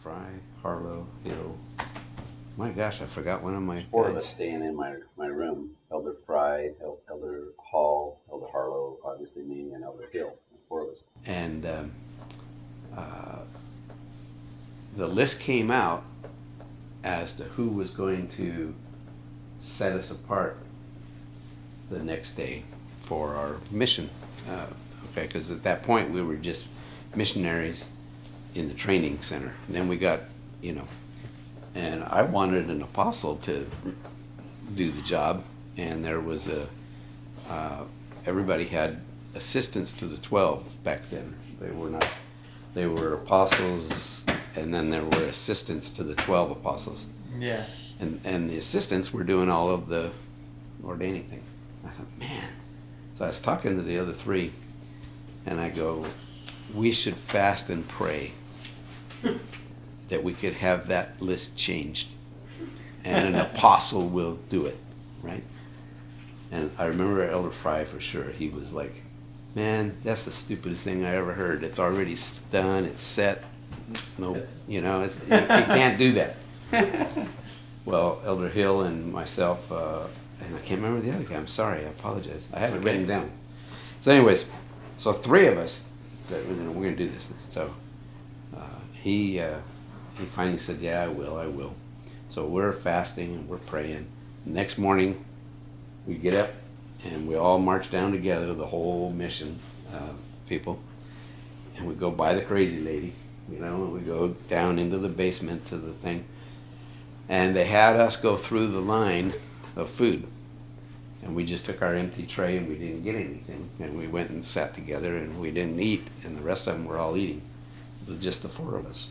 Fry, Harlow, Hill. My gosh, I forgot one of my Four of guys. us staying in my room. Elder Fry, Elder Hall, Elder Harlow, obviously me, and Elder Hill. Four of us. And the list came out as to who was going to set us apart the next day for our mission. Okay, because at that point we were just missionaries in the training center. And then we got, and I wanted an apostle to do the job, and there was everybody had assistants to the 12 back then. They were apostles, and then there were assistants to the 12 apostles. Yeah. And the assistants were doing all of the ordaining thing. I thought, man. So I was talking to the other three, and I go, we should fast and pray that we could have that list changed, and an apostle will do it, right? And I remember Elder Fry for sure. He was like, man, that's the stupidest thing I ever heard. It's already done. It's set. No, you can't do that. Well, Elder Hill and myself, and I can't remember the other guy. I'm sorry. I apologize. I have it written down. So anyways, so three of us, that we're going to do this. So he finally said, yeah, I will. So we're fasting and we're praying. Next morning, we get up and we all march down together, the whole mission people, and we go by the crazy lady, and we go down into the basement to the thing. And they had us go through the line of food. And we just took our empty tray and we didn't get anything. And we went and sat together and we didn't eat. And the rest of them were all eating. It was just the four of us.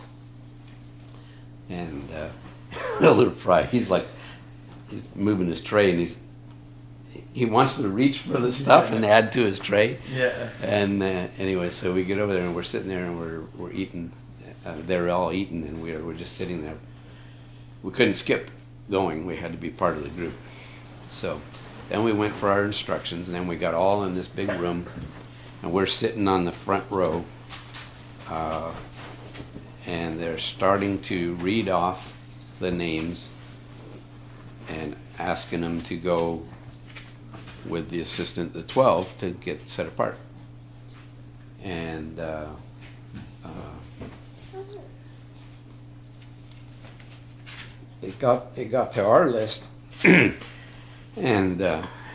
And Elder Fry, he's moving his tray and he wants to reach for the stuff and add to his tray. Yeah. And anyway, so we get over there and we're sitting there and we're eating. They're all eating and we're just sitting there. We couldn't skip going. We had to be part of the group. So then we went for our instructions, and then we got all in this big room, and we're sitting on the front row, and they're starting to read off the names and asking them to go with the assistant, the 12, to get set apart. And it got to our list, and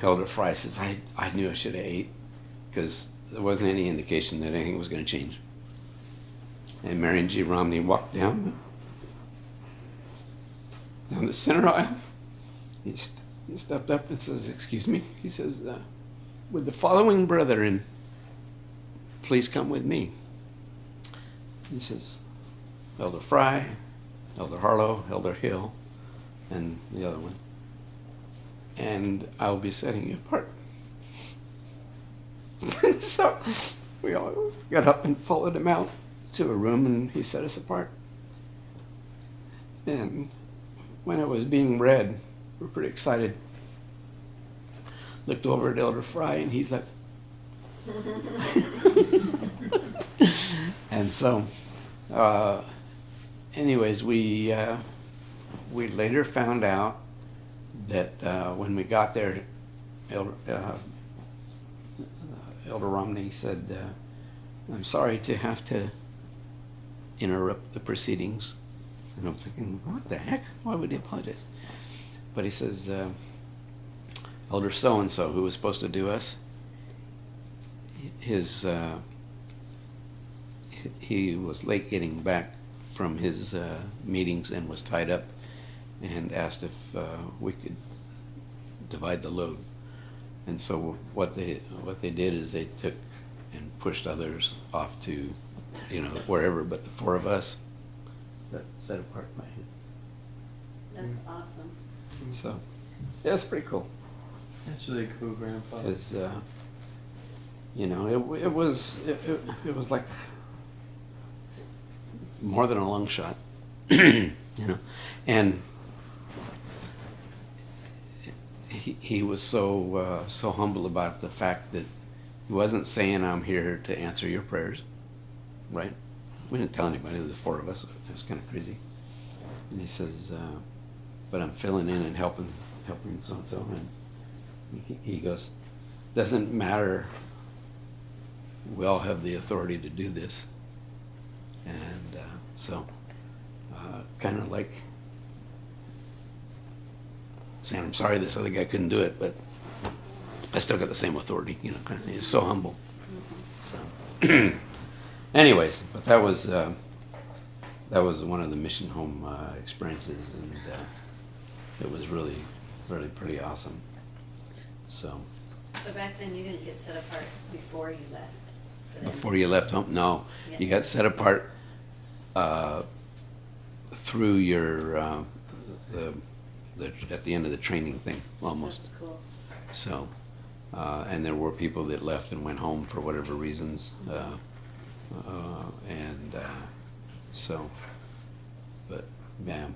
Elder Fry says, I knew I should have ate, because there wasn't any indication that anything was going to change. And Marion G. Romney walked down the center aisle. He stepped up and says, excuse me. He says, would the following brethren please come with me? He says, Elder Fry, Elder Harlow, Elder Hill, and the other one. And I'll be setting you apart. So we all got up and followed him out to a room, and he set us apart. And when it was being read, we were pretty excited. Looked over at Elder Fry, and he's like, and so, anyways, we later found out that when we got there, Elder Romney said, I'm sorry to have to interrupt the proceedings. And I'm thinking, what the heck? Why would he apologize? But he says, Elder so-and-so, who was supposed to do us, he was late getting back from his meetings and was tied up, and asked if we could divide the load. And so what they did is they took and pushed others off to, wherever, but the four of us got set apart by him. That's awesome. So yeah, it's pretty cool. That's really cool, Grandpa. Because it was like more than a long shot, and he was so humble about the fact that he wasn't saying, I'm here to answer your prayers, right? we didn't tell anybody, the four of us. It was kind of crazy. And he says, but I'm filling in and helping so-and-so. And he goes, doesn't matter. We all have the authority to do this. And so, kind of like saying, I'm sorry this other guy couldn't do it, but I still got the same authority, you know, kind of thing. He's so humble. So, anyways, but that was one of the mission home experiences, and it was really pretty awesome. So back then you didn't get set apart before you left? for that? before you left home, no, Yeah. you got set apart through your at the end of the training thing, almost. That's cool. So, and there were people that left and went home for whatever reasons, so, but yeah,